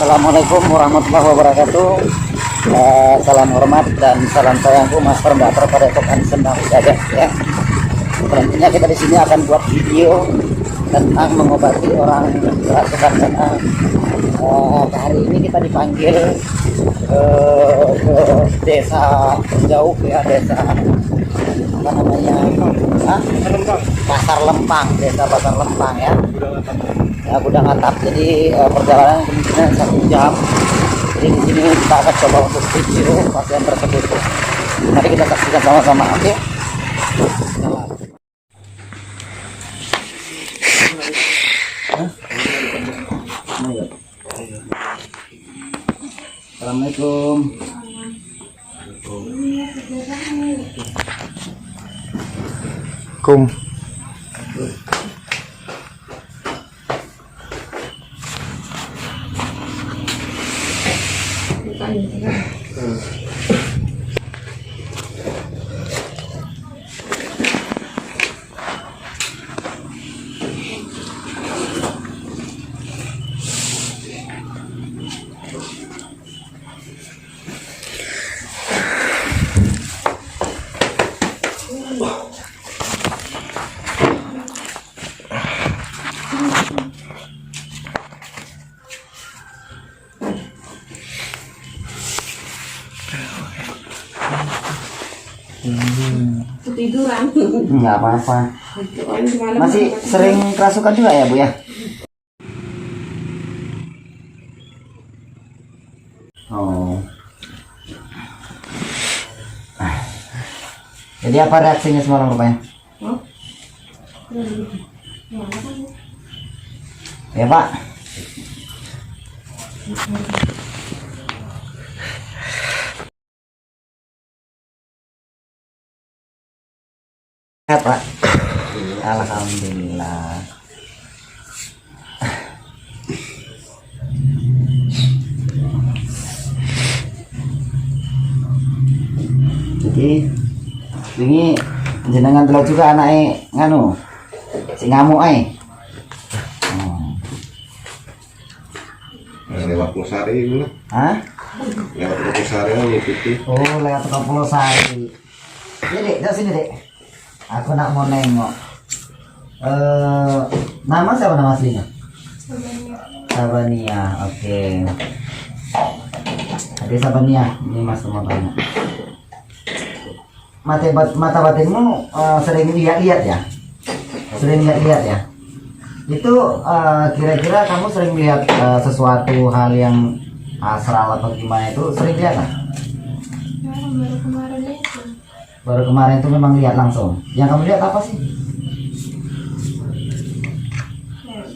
Assalamualaikum warahmatullahi wabarakatuh. Salam hormat dan salam sayangku Mas Permbater pada Epokan Sendang Hidayah ya. Selanjutnya kita di sini akan buat video tentang mengobati orang kerasukan karena hari ini kita dipanggil ke desa jauh ya, desa apa namanya, Pasar Lempang, desa Pasar Lempang ya. Gudang Atap. Jadi perjalanan kemungkinan 1 jam. Jadi di sini kita akan coba untuk video pasien tersebut. Mari kita saksikan sama-sama, oke? Assalamualaikum. Kum. Tiduran. Nggak apa-apa. Masih sering kerasukan juga ya Bu ya? Oh. Jadi apa reaksinya semalam rupanya? Ya Pak. Sehat Pak. Alhamdulillah. Jadi ini jenengan delok juga anaknya nganu si ngamuk ae. Lewat Pusari dulu. Hah? Lewat Pusari ngikuti. Oh, lewat ke Pulau Sari. Dek, dari sini Dek. Aku nak mau nengok. Nama siapa nama aslinya? Sabania. Oke. Oke Sabania, ini Mas mau tanya. Mata batinmu sering lihat-lihat ya? Sering lihat-lihat ya? Itu kira-kira kamu sering lihat sesuatu hal yang astral atau gimana itu sering lihat kan? Baru kemarin itu. Baru kemarin itu memang lihat langsung. Yang kamu lihat apa sih?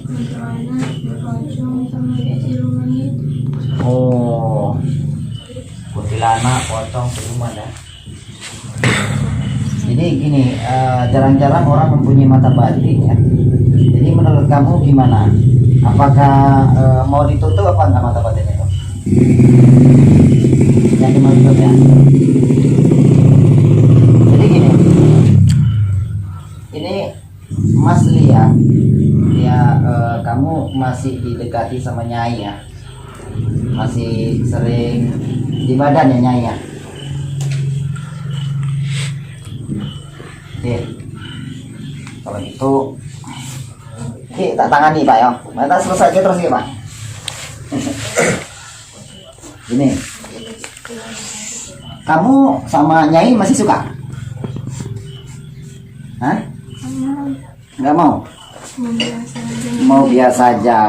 Kuntilanak, pocong, sama kayak siluman itu. Oh, kuntilanak, pocong, siluman ya. Jadi gini, jarang-jarang orang mempunyai mata batin ya. Jadi menurut kamu gimana? Apakah mau ditutup apa enggak mata batin itu? Yang dimaksud ya. Jadi gini, ini Mas lihat ya, kamu masih didekati sama Nyai ya, masih sering di badan ya Nyai ya. Oke, kalau gitu tak tangani Pak ya. Kita selesai aja terus ya Pak. Ini kamu sama Nyai masih suka? Hah? Nggak mau? Biasa aja. Mau biasa aja.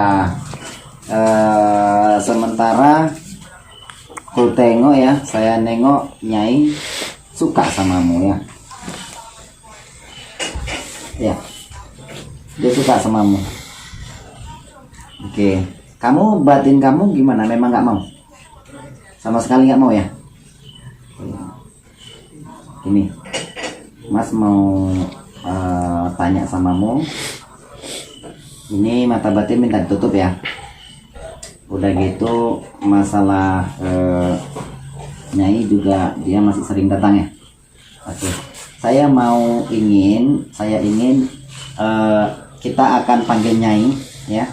Sementara ku tengok ya, saya nengok Nyai suka samamu ya. Ya, dia suka samamu. Oke, kamu batin kamu gimana? Memang nggak mau? Sama sekali nggak mau ya? Ini, Mas mau tanya samamu. Ini mata batin minta ditutup ya. Udah gitu masalah Nyai juga dia masih sering datang ya. Oke. Saya ingin kita akan panggil Nyai ya.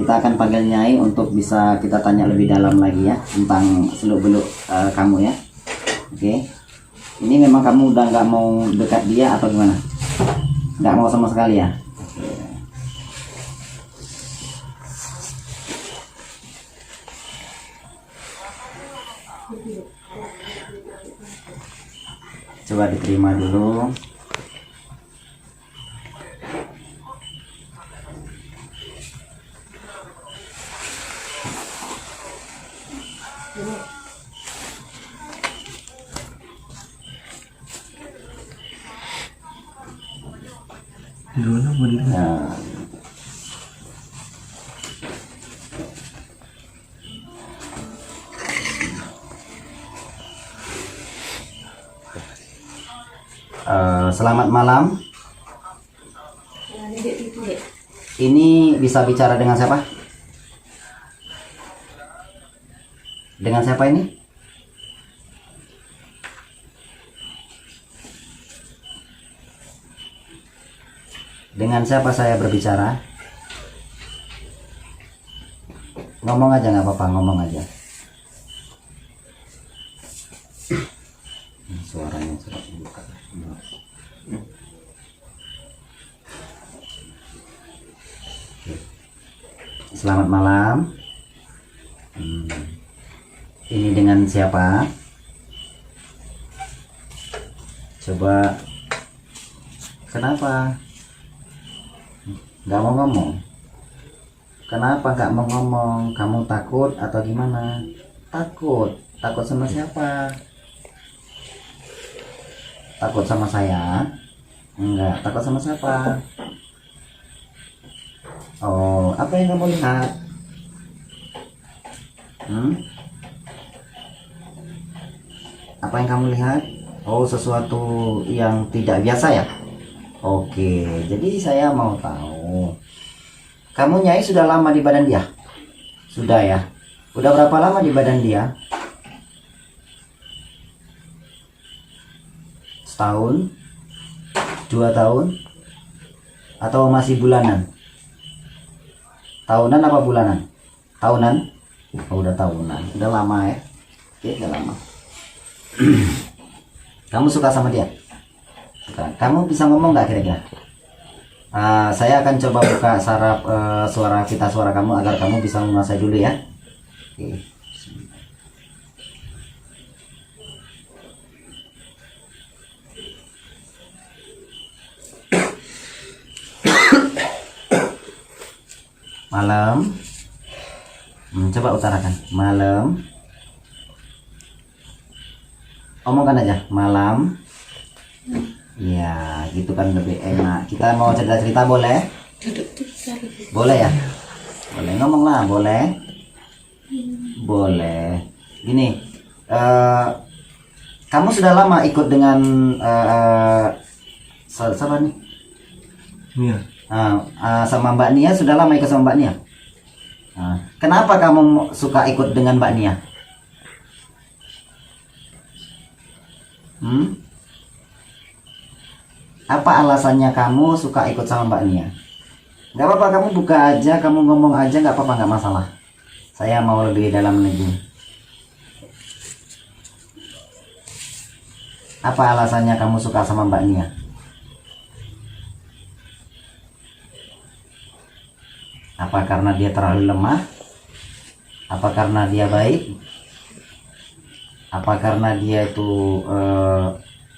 kita akan panggil Nyai untuk bisa kita tanya lebih dalam lagi ya tentang seluk-beluk kamu ya. Oke. Ini memang kamu udah nggak mau dekat dia atau gimana? Nggak mau sama sekali ya? Coba diterima dulu. Nah, selamat malam. Ini bisa bicara dengan siapa? Dengan siapa ini? Dengan siapa saya berbicara? Ngomong aja nggak apa-apa, ngomong aja. Suaranya coba buka. Selamat malam. Ini dengan siapa? Coba. Kenapa? Nggak mau ngomong? Kenapa nggak mau ngomong? Kamu takut atau gimana? Takut? Takut sama siapa? Takut sama saya? Enggak, takut sama siapa? Oh, apa yang kamu lihat? Apa yang kamu lihat? Oh, sesuatu yang tidak biasa ya? Oke, jadi saya mau tahu. Kamu Nyai sudah lama di badan dia? Sudah ya? Udah berapa lama di badan dia? Setahun? 2 tahun? Atau masih bulanan? Tahunan apa bulanan? Tahunan? Oh, udah tahunan. Udah lama ya? Oke, udah lama. Kamu suka sama dia? Suka. Kamu bisa ngomong nggak kira-kira? Saya akan coba buka saraf suara kamu agar kamu bisa menguasai dulu ya. Oke. Malam. Coba utarakan. Malam. Omongkan aja. Malam. Ya, gitu kan lebih enak. Kita mau cerita-cerita boleh? Boleh ya? Boleh ngomong lah, boleh? Boleh. Gini, kamu sudah lama ikut dengan siapa nih? Nia. Sama Mbak Nia sudah lama ikut sama Mbak Nia. Kenapa kamu suka ikut dengan Mbak Nia? Apa alasannya kamu suka ikut sama Mbak Nia? Gak apa-apa, kamu buka aja, kamu ngomong aja, gak apa-apa, gak masalah. Saya mau lebih dalam lagi. Apa alasannya kamu suka sama Mbak Nia? Apa karena dia terlalu lemah? Apa karena dia baik? Apa karena dia itu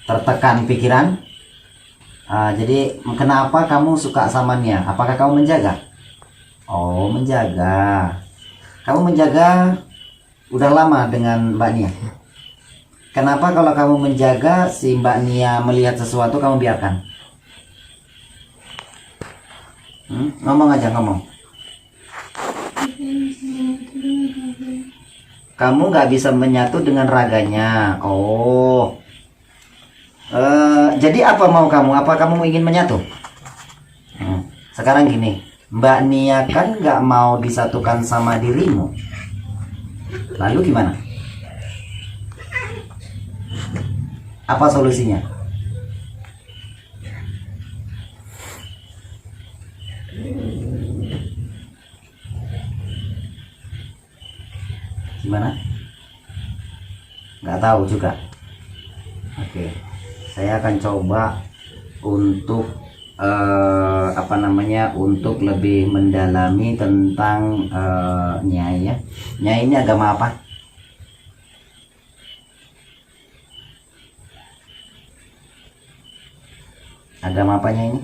tertekan pikiran? Jadi kenapa kamu suka sama Nia? Apakah kamu menjaga? Oh, menjaga. Kamu menjaga udah lama dengan Mbak Nia. Kenapa kalau kamu menjaga si Mbak Nia melihat sesuatu kamu biarkan? Ngomong aja, ngomong. Kamu nggak bisa menyatu dengan raganya. Oh. Jadi apa mau kamu? Apa kamu ingin menyatu? Sekarang gini, Mbak Nia kan nggak mau disatukan sama dirimu. Lalu gimana? Apa solusinya? tahu juga. Oke, saya akan coba untuk untuk lebih mendalami tentang Nyai ya. Nyai ini agama apa? Agama apanya ini?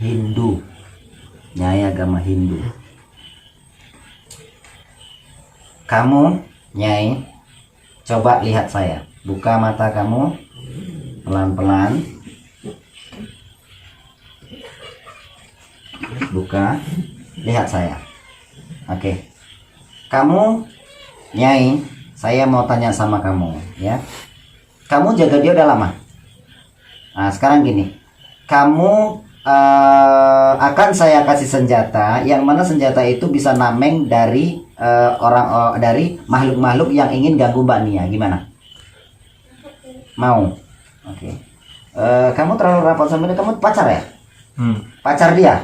Hindu. Nyai agama Hindu. Kamu, Nyai, coba lihat saya. Buka mata kamu pelan-pelan. Buka, lihat saya. Oke. Kamu, Nyai, saya mau tanya sama kamu, ya. Kamu jaga dia udah lama? Nah, sekarang gini. Kamu akan saya kasih senjata, yang mana senjata itu bisa nameng dari dari makhluk-makhluk yang ingin ganggu Mbak Nia. Gimana? Mau? Oke. Kamu terlalu rapat sama dia. Kamu pacar ya? Pacar dia?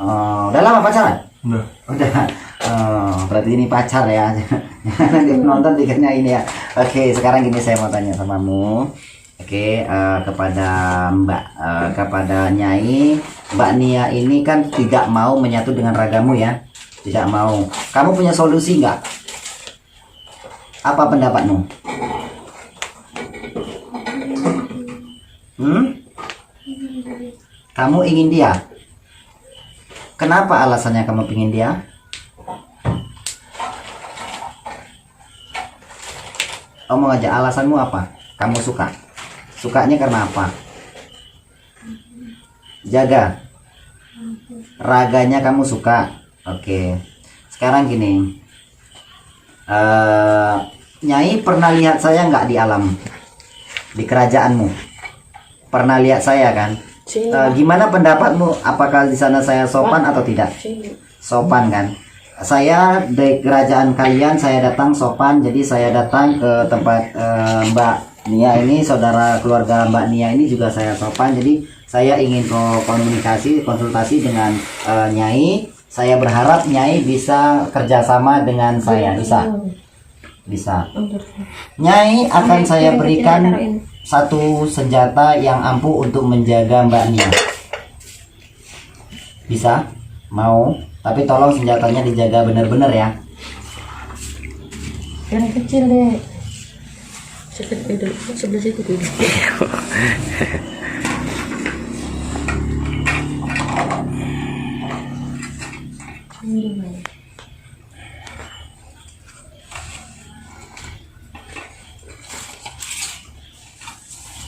Udah lama pacaran? Udah. Berarti ini pacar ya. Nanti penonton pikirnya ini ya. Oke, sekarang gini saya mau tanya samamu. Oke, kepada kepada Nyai, Mbak Nia ini kan tidak mau menyatu dengan ragamu ya, tidak mau. Kamu punya solusi nggak? Apa pendapatmu? Kamu ingin dia? Kenapa alasannya kamu ingin dia? Kamu ngajak alasanmu apa? Kamu suka? Sukanya karena apa? Jaga raganya kamu suka. Oke. Sekarang gini, Nyai pernah lihat saya nggak di alam, di kerajaanmu? Pernah lihat saya kan? Gimana pendapatmu? Apakah di sana saya sopan atau tidak? Sopan kan? Saya di kerajaan kalian saya datang sopan, jadi saya datang ke tempat Mbak Nia ini, saudara keluarga Mbak Nia ini juga saya sopan, jadi saya ingin konsultasi dengan Nyai. Saya berharap Nyai bisa kerjasama dengan saya. Bisa. Nyai akan saya berikan satu senjata yang ampuh untuk menjaga Mbak Nia. Bisa? Mau? Tapi tolong senjatanya dijaga benar-benar ya. Yang kecil deh. Sebelah situ dulu.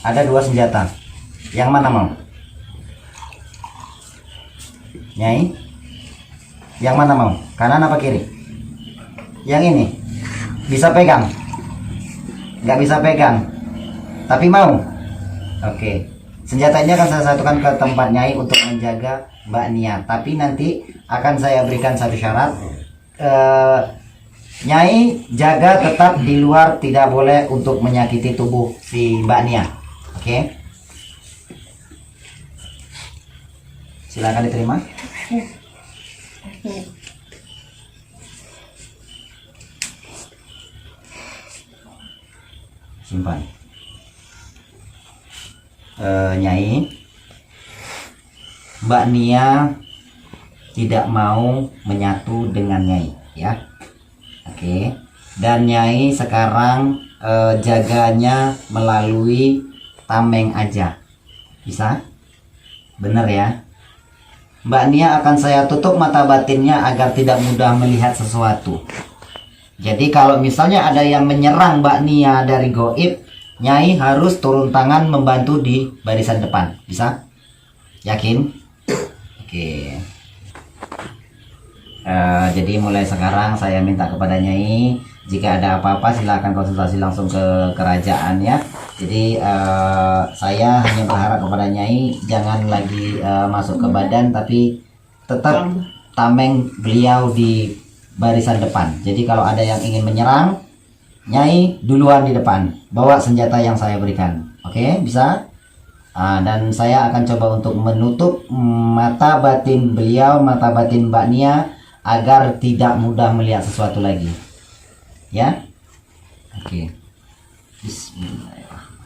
Ada dua senjata. Yang mana mau? Nyai? Yang mana mau? Kanan apa kiri? Yang ini? Bisa pegang? Nggak bisa pegang, tapi mau? Oke. Senjata ini akan saya satukan ke tempat Nyai untuk menjaga Mbak Nia. Tapi nanti akan saya berikan satu syarat. Nyai jaga tetap di luar, tidak boleh untuk menyakiti tubuh si Mbak Nia. Oke. Silakan diterima. Simpan. Nyai, Mbak Nia tidak mau menyatu dengan Nyai ya. Oke. Dan Nyai sekarang jaganya melalui tameng aja. Bisa? Bener ya? Mbak Nia akan saya tutup mata batinnya agar tidak mudah melihat sesuatu. Jadi kalau misalnya ada yang menyerang Mbak Nia dari goib, Nyai harus turun tangan membantu di barisan depan. Bisa? Yakin? Oke. Jadi mulai sekarang saya minta kepada Nyai, jika ada apa-apa silahkan konsultasi langsung ke kerajaan ya. Jadi saya hanya berharap kepada Nyai jangan lagi masuk ke badan, tapi tetap tameng beliau di barisan depan. Jadi kalau ada yang ingin menyerang, Nyai duluan di depan, bawa senjata yang saya berikan. Oke, bisa? Dan saya akan coba untuk menutup mata batin beliau, mata batin Mbak Nia, agar tidak mudah melihat sesuatu lagi. Ya? Oke. Bismillahirrahmanirrahim.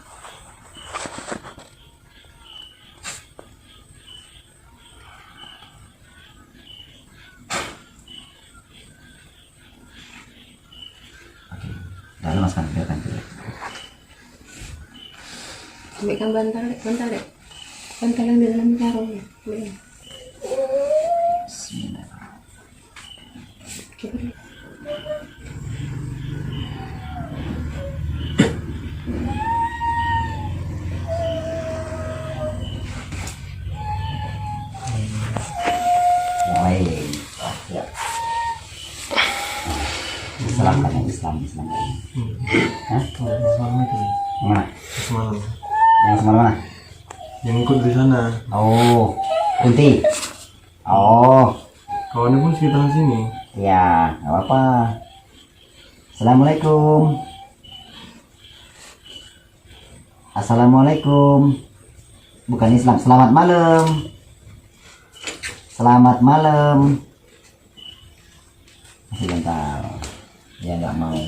Oke, udah lemaskan, biarkan dulu. Ambilkan bantal dek. Bantal yang di dalam karungnya. Ambil. Bismillahirrahmanirrahim. Coba deh. Yang lain. Ya. Islam kan yang Islam. Hah? Semalam itu. Mana? Semalam. Yang semalam mana? Yang ikut di sana. Oh, Kunti. Oh, Kawannya pun sekitaran sini. ya, nggak apa-apa. Assalamualaikum. Assalamualaikum. Bukan Islam. Selamat malam. Selamat malam. Masih bentar. Ya nggak mau.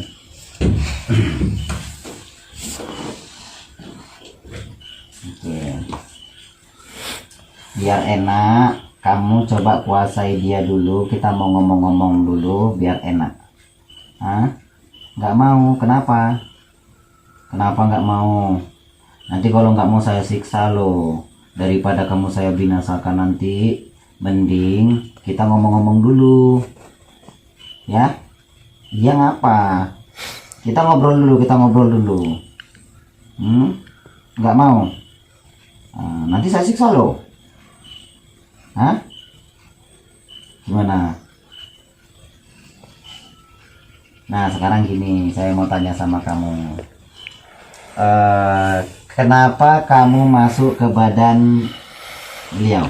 Oke. Biar enak, kamu coba kuasai dia dulu. Kita mau ngomong-ngomong dulu biar enak. Hah? Nggak mau, kenapa? Kenapa nggak mau? Nanti kalau nggak mau saya siksa loh. Daripada kamu saya binasakan nanti, mending kita ngomong-ngomong dulu. Ya? Dia ngapa? Kita ngobrol dulu. Nggak mau? Nah, nanti saya siksa loh. Hah? Gimana? Nah, sekarang gini, saya mau tanya sama kamu. Kenapa kamu masuk ke badan beliau?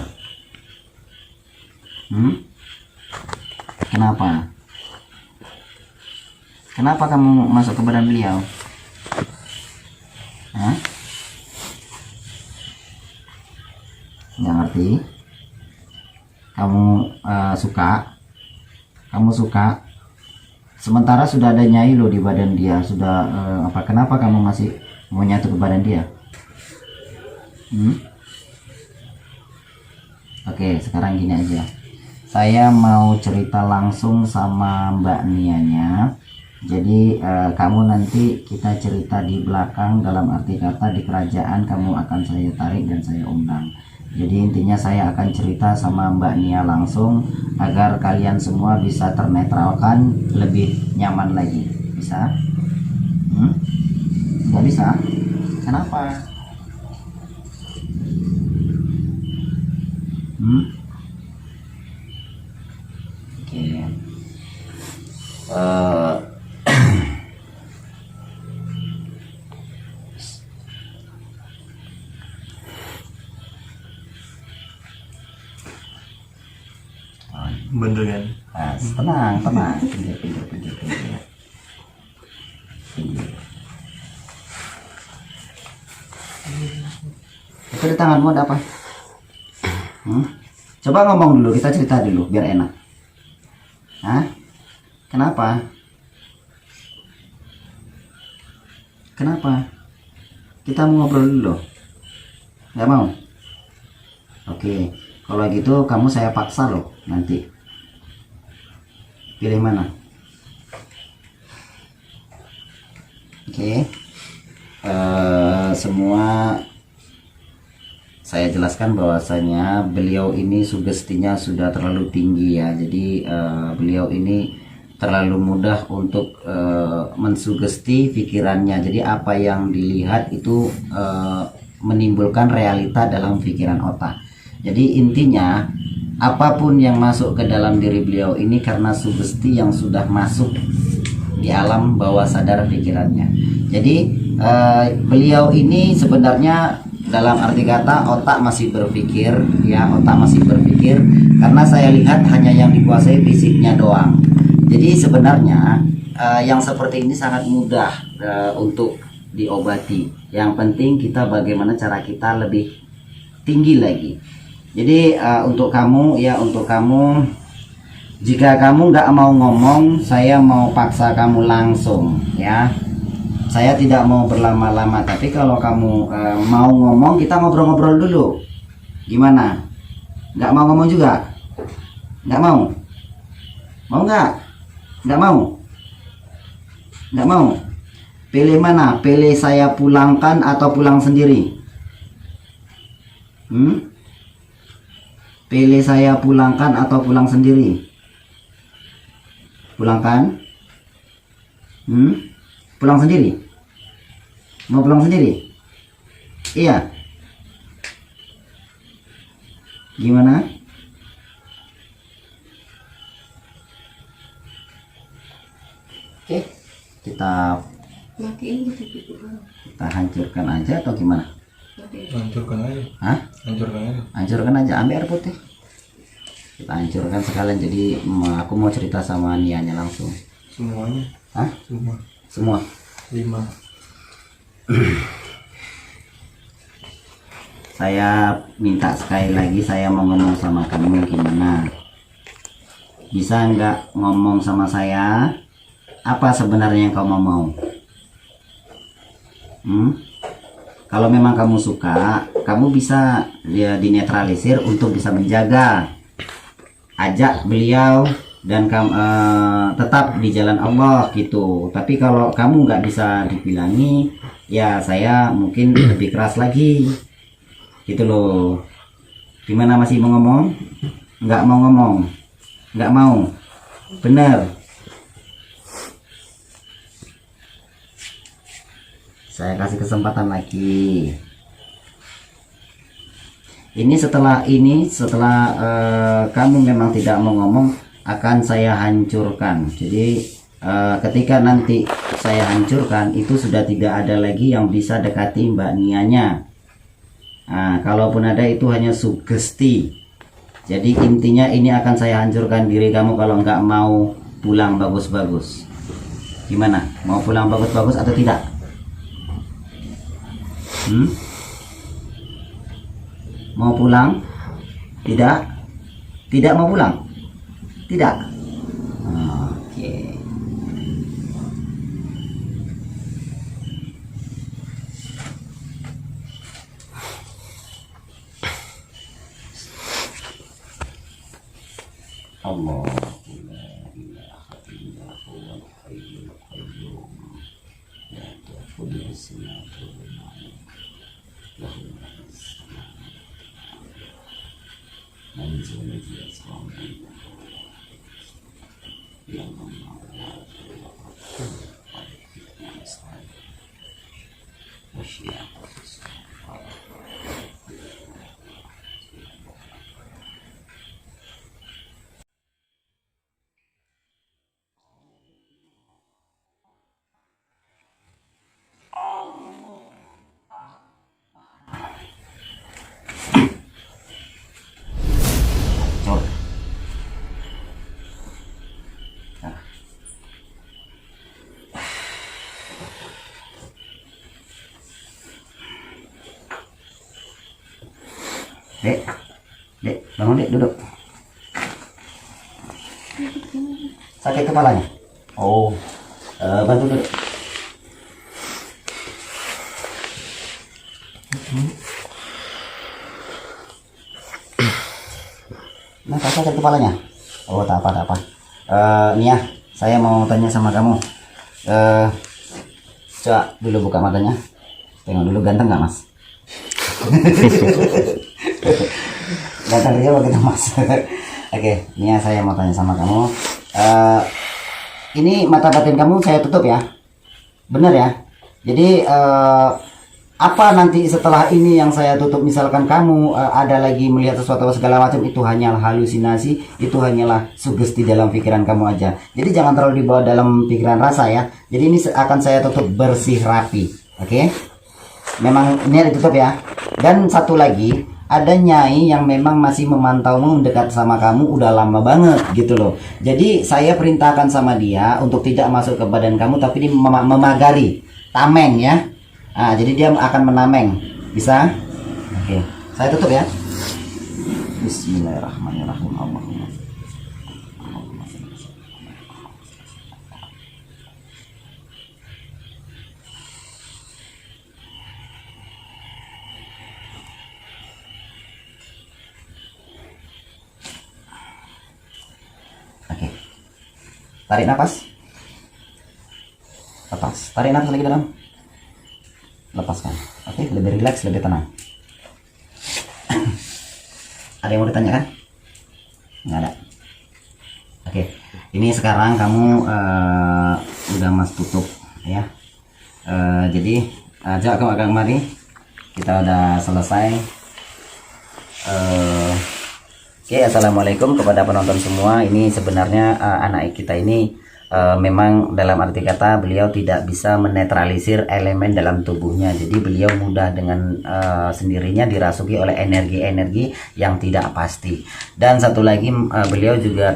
Kenapa? Kenapa kamu masuk ke badan beliau? Hah? Nggak ngerti? Kamu suka? Sementara sudah ada nyai loh di badan dia. Sudah apa? Kenapa kamu masih mau nyatu ke badan dia? Oke, sekarang gini aja. Saya mau cerita langsung sama Mbak Nianya. Jadi kamu nanti kita cerita di belakang, dalam arti kata di kerajaan kamu akan saya tarik dan saya undang. Jadi intinya saya akan cerita sama Mbak Nia langsung agar kalian semua bisa ternetralkan lebih nyaman lagi. Bisa? Nggak bisa? Kenapa? Oke. Bener kan? Tenang. Pinggir. Itu di tanganmu ada apa? Coba ngomong dulu, kita cerita dulu biar enak. Hah? Kenapa? Kita mau ngobrol dulu. Nggak mau? Oke, kalau gitu kamu saya paksa loh nanti. Pilih mana? Oke. Semua saya jelaskan bahwasanya beliau ini sugestinya sudah terlalu tinggi ya. Jadi beliau ini terlalu mudah untuk mensugesti pikirannya. Jadi apa yang dilihat itu menimbulkan realita dalam pikiran otak. Jadi intinya apapun yang masuk ke dalam diri beliau ini karena sugesti yang sudah masuk di alam bawah sadar pikirannya. Jadi beliau ini sebenarnya dalam arti kata otak masih berpikir ya, karena saya lihat hanya yang dikuasai fisiknya doang. Jadi sebenarnya yang seperti ini sangat mudah untuk diobati. Yang penting kita bagaimana cara kita lebih tinggi lagi. Jadi untuk kamu, jika kamu nggak mau ngomong, saya mau paksa kamu langsung ya. saya tidak mau berlama-lama, tapi kalau kamu mau ngomong, kita ngobrol-ngobrol dulu. Gimana? Nggak mau ngomong juga? Nggak mau? Mau nggak? Nggak mau? Nggak mau? Pilih mana? Pilih saya pulangkan atau pulang sendiri? Pilih saya pulangkan atau pulang sendiri? Pulangkan? Pulang sendiri? Mau pulang sendiri? Iya. Gimana? Oke, kita Matiin gitu gitu. hancurkan aja atau gimana? Hancurkan aja. Hah? Hancurkan aja. Hancurkan aja, ambil air putih. Kita hancurkan sekalian. Jadi aku mau cerita sama Nianya langsung. Semuanya. Hah? Semua. Semua? 5. Saya minta sekali lagi, saya mau ngomong sama kamu. Gimana? Bisa nggak ngomong sama saya? Apa sebenarnya yang kamu mau? Kalau memang kamu suka, kamu bisa dinetralisir untuk bisa menjaga. Ajak beliau dan kamu tetap di jalan Allah gitu. Tapi kalau kamu nggak bisa dibilangi, ya saya mungkin lebih keras lagi gitu loh. Gimana, masih mau ngomong? Nggak mau ngomong? Nggak mau? Bener? Saya kasih kesempatan lagi. Ini setelah kamu memang tidak mau ngomong, akan saya hancurkan. Jadi ketika nanti saya hancurkan, itu sudah tidak ada lagi yang bisa dekati Mbak Nianya. Nah, kalaupun ada, itu hanya sugesti. Jadi intinya ini akan saya hancurkan diri kamu kalau nggak mau pulang bagus-bagus. Gimana? Mau pulang bagus-bagus atau tidak? Mau pulang? Tidak? Tidak mau pulang? Tidak? Oke. Allah. Dek, bangun dek, duduk. Sakit kepalanya? Oh, bantu duduk. Nah, sakit kepalanya? Oh, tak apa, tak apa. Nia, saya mau tanya sama kamu. Coba dulu buka matanya. Tengok dulu, ganteng nggak, Mas? Ganteng dia begitu, Mas. Oke, Nia, saya mau tanya sama kamu. Ini mata batin kamu saya tutup ya, bener ya? Jadi apa nanti setelah ini yang saya tutup, misalkan kamu ada lagi melihat sesuatu segala macam, itu hanyalah halusinasi, itu hanyalah sugesti dalam pikiran kamu aja. Jadi jangan terlalu dibawa dalam pikiran rasa ya. Jadi ini akan saya tutup bersih rapi, oke? Memang ini ditutup ya. Dan satu lagi, ada nyai yang memang masih memantaumu, mendekat sama kamu udah lama banget gitu loh. Jadi saya perintahkan sama dia untuk tidak masuk ke badan kamu, tapi dia memagari, tameng ya. Nah, jadi dia akan menameng. Bisa? Oke. Saya tutup ya. Bismillahirrahmanirrahim. Allahumma. Tarik nafas. Lepas. Tarik nafas lagi dalam. Lepaskan. Oke, lebih rileks, lebih tenang. Ada yang mau ditanyakan? Nggak ada. Oke, ini sekarang kamu udah mas tutup ya. Jadi coba kamu agak kemari. Kita udah selesai. Oke, assalamualaikum kepada penonton semua. Ini sebenarnya anak kita ini memang dalam arti kata beliau tidak bisa menetralisir elemen dalam tubuhnya. Jadi beliau mudah dengan sendirinya dirasuki oleh energi-energi yang tidak pasti. Dan satu lagi beliau juga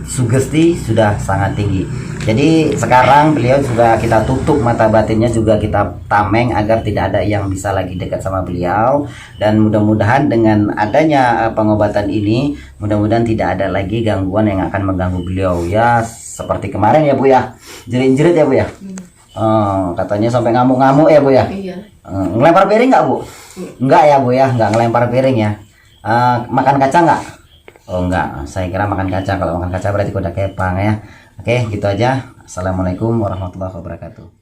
sugesti sudah sangat tinggi. Jadi sekarang beliau juga kita tutup mata batinnya, juga kita tameng agar tidak ada yang bisa lagi dekat sama beliau. Dan mudah-mudahan dengan adanya pengobatan ini, mudah-mudahan tidak ada lagi gangguan yang akan mengganggu beliau ya. Seperti kemarin ya Bu ya, jerit-jerit ya Bu ya. Katanya sampai ngamuk-ngamuk ya Bu ya. Iya. Ngelempar piring nggak Bu? Enggak ya Bu ya, nggak ngelempar piring ya. Makan kacang nggak? Oh enggak, saya kira makan kacang. Kalau makan kacang berarti kuda kepang ya. Oke, gitu aja. Assalamualaikum warahmatullahi wabarakatuh.